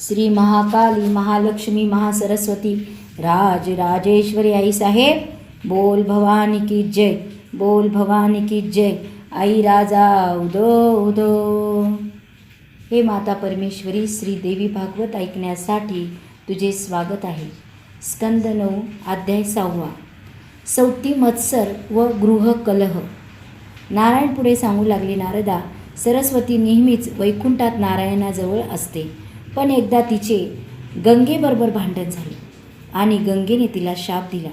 श्री महाकाली महालक्ष्मी महासरस्वती राजराजेश्वरी आई साहेब बोल भवानी की जय, बोल भवानी की जय। आई राजा उदो उदो। हे माता परमेश्वरी श्री देवी भागवत ऐकण्यासाठी तुझे स्वागत आहे। स्कंद 9 अध्याय 6 सौती मत्सर व गृह कलह। नारायण पुढे सांगू लागले, नारदा, सरस्वती नेहमीच वैकुंठात नारायणाजवळ असते, पण एकदा तिचे गंगेबरोबर भांडण झाले आणि गंगेने तिला शाप दिला।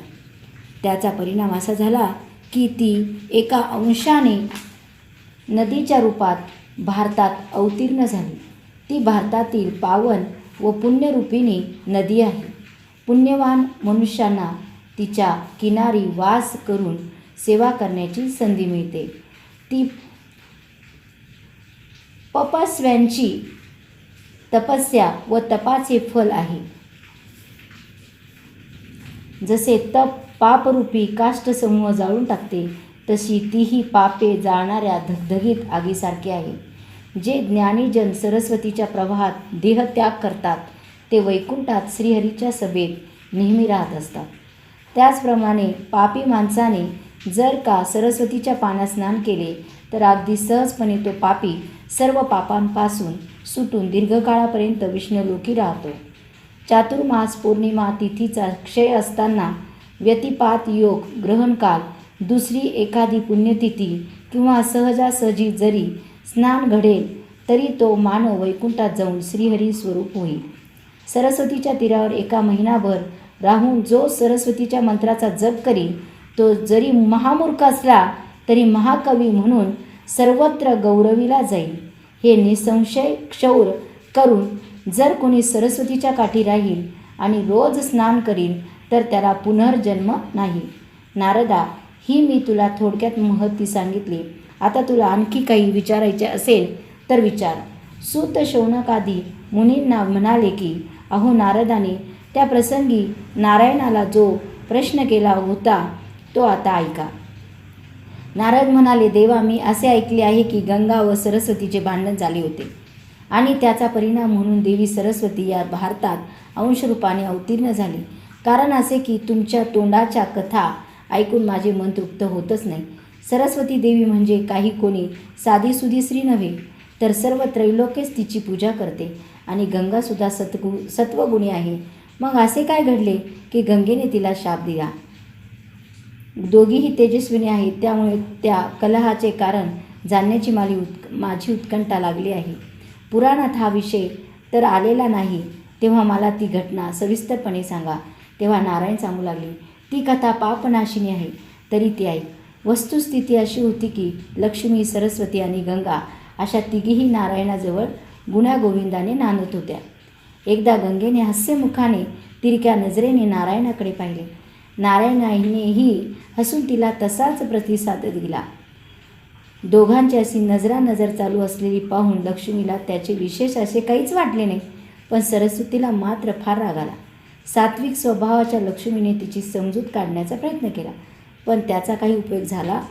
त्याचा परिणाम असा झाला की ती एका अंशाने नदीच्या रूपात भारतात अवतीर्ण झाली। ती भारतातील पावन व पुण्यरूपिणी नदी आहे। पुण्यवान मनुष्यांना तिच्या किनारी वास करून सेवा करण्याची संधी मिळते। ती पपस्व्यांची तपस्या व तपाचे फल आहे। जसे तप पापरूपी काष्ठसमूह जाळून टाकते, तशी तीही पापे जाळणाऱ्या धगधगीत आगीसारखी आहे। जे ज्ञानीजन सरस्वतीच्या प्रवाहात देहत्याग करतात ते वैकुंठात श्रीहरीच्या सभेत नेहमी राहत असतात। त्याचप्रमाणे पापी माणसाने जर का सरस्वतीच्या पाण्यात स्नान केले तर अगदी सहजपणे तो पापी सर्व पापांपासून सुटून दीर्घकाळापर्यंत विष्णुलोकी राहतो। चातुर्मास पौर्णिमा तिथीचा क्षय असताना व्यतिपात योग ग्रहणकाल दुसरी एखादी पुण्यतिथी किंवा सहजासहजी जरी स्नान घडेल तरी तो मानव वैकुंठात जाऊन श्रीहरी स्वरूप होईल। सरस्वतीच्या तीरावर एका महिनाभर राहून जो सरस्वतीच्या मंत्राचा जप करील तो जरी महामूर्ख असला तरी महाकवी म्हणून सर्वत्र गौरविला जाईल। हे निसंशय क्षौर करून जर कोणी सरस्वतीच्या काठी राहील आणि रोज स्नान करील तर त्याला पुनर्जन्म नाही। नारदा, ही मी तुला थोडक्यात महती सांगितली। आता तुला आणखी काही विचारायचे असेल तर विचार। सूत शौनकादी मुनींना म्हणाले की, अहो नारदाने त्या प्रसंगी नारायणाला जो प्रश्न केला होता तो आता ऐका। नारद म्हणाले, देवा, मी असे ऐकले आहे की गंगा व सरस्वतीचे भांडण झाले होते आणि त्याचा परिणाम म्हणून देवी सरस्वती या भारतात अंशरूपाने अवतीर्ण झाली। कारण असे की तुमच्या तोंडाच्या कथा ऐकून माझे मन तृप्त होतच नाही। सरस्वती देवी म्हणजे काही कोणी साधीसुधी स्त्री नव्हे, तर सर्व त्रैलोक्यच तिची पूजा करते आणि गंगासुद्धा सत्वगुणी आहे। मग असे काय घडले की गंगेने तिला शाप दिला? दोघीही तेजस्विनी आहेत, त्यामुळे त्या कलहाचे कारण जाणण्याची माझी उत्कंठा लागली आहे। पुराणात हा विषय तर आलेला नाही, तेव्हा मला ती घटना सविस्तरपणे सांगा। तेव्हा नारायण सांगू लागले, ती कथा पापनाशिनी आहे, तरी ती ऐक। वस्तुस्थिती अशी होती की लक्ष्मी, सरस्वती आणि गंगा अशा तिघीही नारायणाजवळ गुण्यागोविंदाने नांदत होत्या। एकदा गंगेने हास्यमुखाने तिरक्या नजरेने नारायणाकडे पाहिले। नारायणानेही हसून तिला तसाच प्रतिसाद दिला। दोघांची अशी नजरानजर चालू असलेली पाहून लक्ष्मीला त्याचे विशेष असे काहीच वाटले नाही, पण सरस्वतीला मात्र फार राग आला। सात्विक स्वभावाच्या लक्ष्मीने तिची समजूत काढण्याचा प्रयत्न केला, पण त्याचा काही उपयोग झाला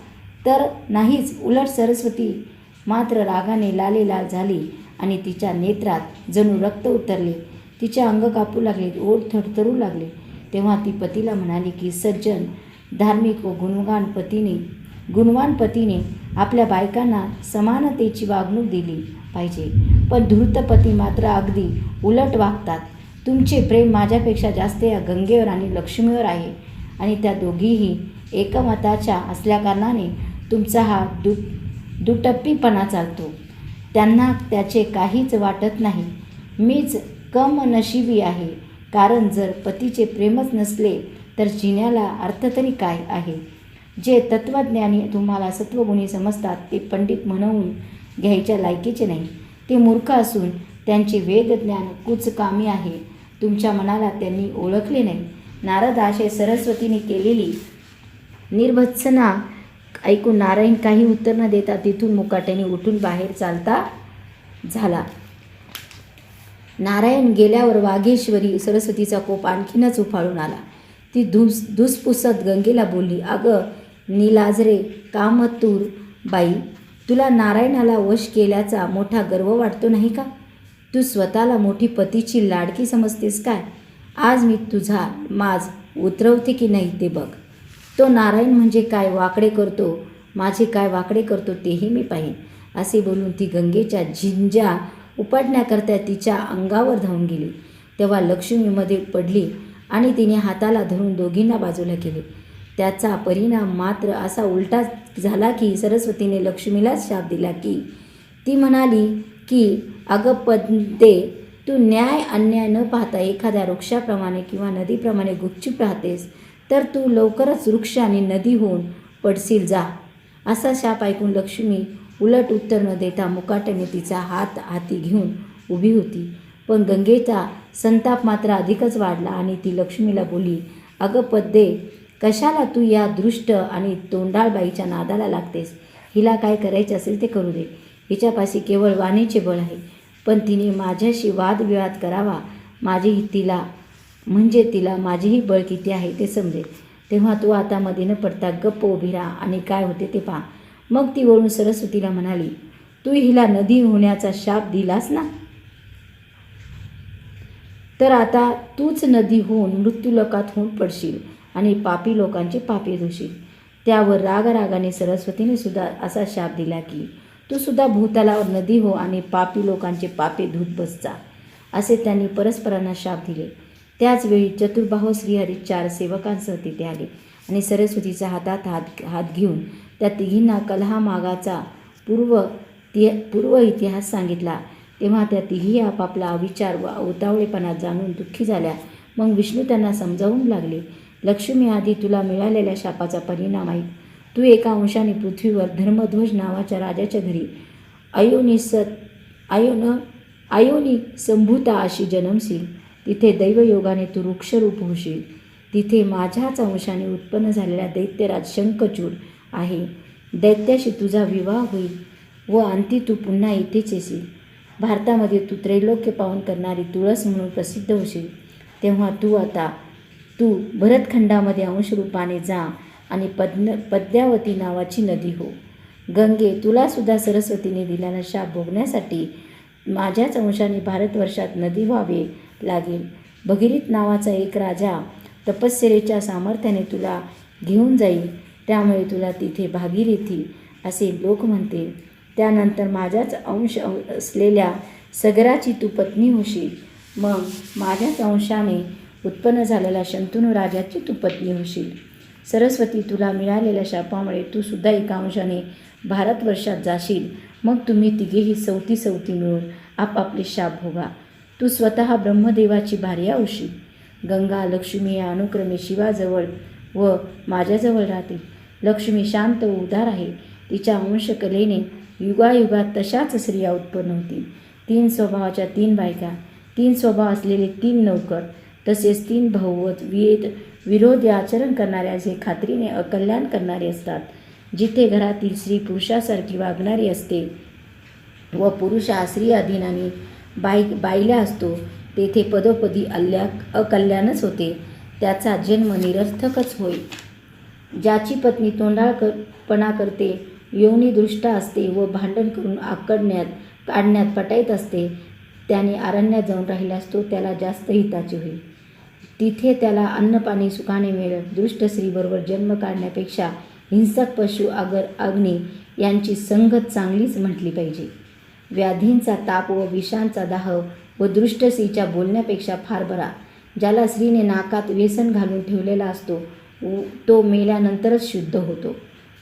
तर नाहीच। उलट सरस्वती मात्र रागाने लालेलाल झाली आणि तिच्या नेत्रात जणू रक्त उतरले। तिचे अंग कापू लागले, ओठ थरथरू लागले। तेव्हा ती पतीला म्हणाली की सज्जन, धार्मिक व गुणवान पतीने आपल्या बायकांना समानतेची वागणूक दिली पाहिजे, पण धूर्त पती मात्र अगदी उलट वागतात। तुमचे प्रेम माझ्यापेक्षा जास्त या गंगेवर आणि लक्ष्मीवर आहे आणि त्या दोघीही एकमताच्या असल्याकारणाने तुमचा हा दुटप्पीपणा चालतो। त्यांना त्याचे काहीच वाटत नाही। मीच कमनशिबी आहे, कारण जर पतीचे प्रेमच नसले तर जिण्याला अर्थ तरी काय आहे? जे तत्त्वज्ञानी तुम्हाला सत्वगुणी समजतात ते पंडित म्हणवून घ्यायच्या लायकीचे नाही। ते मूर्ख असून त्यांचे वेदज्ञान कुचकामी आहे। तुमच्या मनाला त्यांनी ओळखले नाही। नारदाशे सरस्वतीने केलेली निर्भत्सना ऐकून नारायण काही उत्तर न देता तिथून मुकाट्याने उठून बाहेर चालता झाला। नारायण गेल्यावर वाघेश्वरी सरस्वतीचा कोप आणखीनच उफाळून आला। ती धुसपुसत गंगेला बोलली, अगं नीलाजरे कामतूर बाई, तुला नारायणाला वश केल्याचा मोठा गर्व वाटतो नाही का? तू स्वतःला मोठी पतीची लाडकी समजतेस काय? आज मी तुझा माज उतरवते की नाही ते बघ. तो नारायण म्हणजे काय वाकडे करतो, माझे काय वाकडे करतो तेही मी पाहीन. असे बोलून ती गंगेच्या झिंज्या उपटण्याकरता तिच्या अंगावर धावून गेली. तेव्हा लक्ष्मी मध्ये पडली आणि तिने हाताला धरून दोघींना बाजूला केले. त्याचा परिणाम मात्र असा उलटा झाला की सरस्वतीने लक्ष्मीलाच शाप दिला की ती म्हणाली की अगं पद्मे, तू न्याय अन्याय न पाहता एखाद्या वृक्षाप्रमाणे किंवा नदीप्रमाणे गुपचूप राहतेस तर तू लवकरच वृक्ष आणि नदी होऊन पडशील जा. असा शाप ऐकून लक्ष्मी उलट उत्तर न देता मुकाट्याने तिचा हात हाती घेऊन उभी होती. पण गंगेचा संताप मात्र अधिकच वाढला आणि ती लक्ष्मीला बोलली, अगं पद्मे, कशाला तू या दृष्ट आणि तोंडाळ बाईच्या नादाला लागतेस? हिला काय करायचे असेल ते करू दे. हिच्यापाशी केवळ वाणीचे बळ आहे. पण तिने माझ्याशी वादविवाद करावा म्हणजे तिला माझेही बळ किती आहे ते समजेल. तेव्हा तू आता मध्ये न पडता गप्प उभी राहा आणि काय होते ते पहा. मग ती वळून सरस्वतीला म्हणाली, तू हिला नदी होण्याचा शाप दिलास ना, तर आता तूच नदी होऊन मृत्यूलोकात होऊन पडशील आणि पापी लोकांचे पापे धुशील. त्यावर रागाने सरस्वतीने सुद्धा असा शाप दिला की तू सुद्धा भूतलावर नदी हो आणि पापी लोकांचे पापे धूत बस जा. असे त्यांनी परस्परांना शाप दिले. त्याच वेळी चतुर्बाहू श्रीहरी 4 सेवकांसह तिथे आले आणि सरस्वतीचा हातात हात घेऊन त्या तिघींना कलहामागाचा पूर्व इतिहास सांगितला. तेव्हा त्या तिघी आपापला अविचार व उतावळेपणा जाणून दुःखी झाल्या. मग विष्णू त्यांना समजावून लागले, लक्ष्मी, आधी तुला मिळालेल्या शापाचा परिणाम ऐक. तू एका अंशाने पृथ्वीवर धर्मध्वज नावाच्या राजाच्या घरी अयोनी संभूता अशी जन्मशील. तिथे दैवयोगाने तू वृक्षरूप होशील. तिथे माझ्याच अंशाने उत्पन्न झालेला दैत्यराज शंखचूड आहे. दैत्याशी तुझा विवाह होईल व अंती तू पुन्हा इथेच येशील. भारतामध्ये तू त्रैलोक्य पावन करणारी तुळस म्हणून प्रसिद्ध होशील. तेव्हा तू भरतखंडामध्ये अंशरूपाने जा आणि पद्मावती नावाची नदी हो. गंगे, तुला सुद्धा सरस्वतीने दिलेला शाप भोगण्यासाठी माझ्याच अंशाने भारतवर्षात नदी व्हावे लागेल. भगीरथ नावाचा एक राजा तपश्चर्येच्या सामर्थ्याने तुला घेऊन जाईल. त्यामुळे तुला तिथे भागीरथी असे लोक म्हणतील. त्यानंतर माझ्याच अंश असलेल्या सगराची तू पत्नी होशील. मग माझ्याच अंशाने उत्पन्न झालेल्या शंतनू राजाची तू पत्नी होशील. सरस्वती, तुला मिळालेल्या शापामुळे तू सुद्धा एका अंशाने भारतवर्षात जाशील. मग तुम्ही तिघेही सवती मिळून आपापले शाप भोगा. तू स्वतः ब्रह्मदेवाची भार्या होशील. गंगा, लक्ष्मी या अनुक्रमे शिवाजवळ व माझ्याजवळ राहतील. लक्ष्मी शांत व उदार आहे. तिच्या अंशकलेने युगायुगात तशाच स्त्रिया उत्पन्न होतील. 3 स्वभावाच्या 3 बायका, 3 स्वभाव असलेले 3 नौकर, तसेच 3 भाऊ व विरोधी आचरण करणारे असे खात्रीने अकल्याण करणारे असतात. जिथे घरातील स्त्री पुरुषासारखी वागणारी असते व पुरुष स्त्री अधीनाने बाईला असतो, तेथे पदोपदी अकल्याणच होते. त्याचा जन्म निरर्थकच होय. ज्याची पत्नी तोंडाळपणा करते, योनिदृष्टा असते व भांडण करून काढण्यात पटाईत असते, त्याने अरण्यात जाऊन राहिल्यास तो त्याला जास्त हिताचे होईल. तिथे त्याला अन्नपाणी सुखाने मिळेल. दुष्ट स्त्रीबरोबर जन्म काढण्यापेक्षा हिंसक पशु, अग्नी यांची संगत चांगलीच म्हटली पाहिजे. व्याधींचा ताप व विषांचा दाह व दृष्ट स्त्रीच्या बोलण्यापेक्षा फार बरा. ज्याला स्त्रीने नाकात व्यसन घालून ठेवलेला असतो तो मेल्यानंतरच शुद्ध होतो.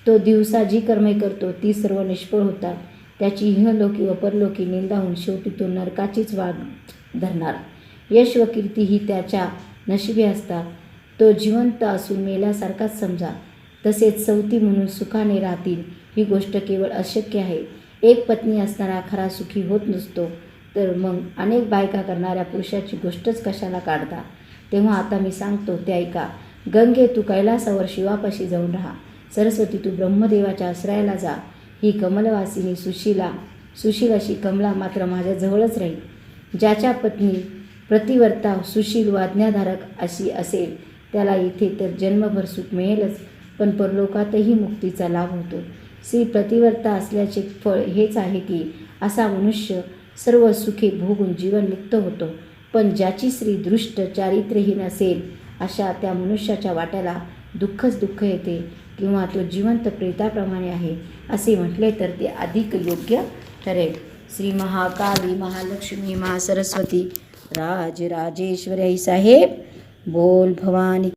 तो दिवसा जी कर्मे करतो ती सर्व निष्फळ होतात. त्याची इहलोकी व परलोकी निंदा होऊन शेवटी तो नरकाचीच वाट धरणार. यश व कीर्ती ही त्याच्या नशिबी असतात. तो जिवंत असून मेल्यासारखाच समजा. तसेच सवती म्हणून सुखाने राहतील ही गोष्ट केवळ अशक्य आहे. एक पत्नी असणारा खरा सुखी होत नसतो, तर मग अनेक बायका करणाऱ्या पुरुषाची गोष्टच कशाला काढता. तेव्हा आता मी सांगतो ते ऐका. गंगे, तू कैलासावर शिवापाशी जाऊन राहा. सरस्वती, तू ब्रह्मदेवाच्या आश्रयाला जा. ही कमलवासिनी सुशील अशी कमला मात्र माझ्याजवळच राहील. ज्याच्या पत्नी प्रतिवर्ता सुशील व आज्ञाधारक अशी असेल त्याला इथे तर जन्मभर सुख मिळेलच, पण परलोकातही मुक्तीचा लाभ होतो. स्त्री प्रतिवर्ता असल्याचे फळ हेच आहे की असा मनुष्य सर्व सुखे भोगून जीवन मुक्त होतो. पण ज्याची स्त्री दृष्ट चारित्र्यहीन असेल अशा त्या मनुष्याच्या वाट्याला दुःखच दुःख येते किंवा तो जिवंत प्रेताप्रमाणे आहे असे म्हटले तर ते अधिक योग्य ठरेल. श्री महाकाली महालक्ष्मी महासरस्वती राजराजेश्वरी आई साहेब बोल भवानी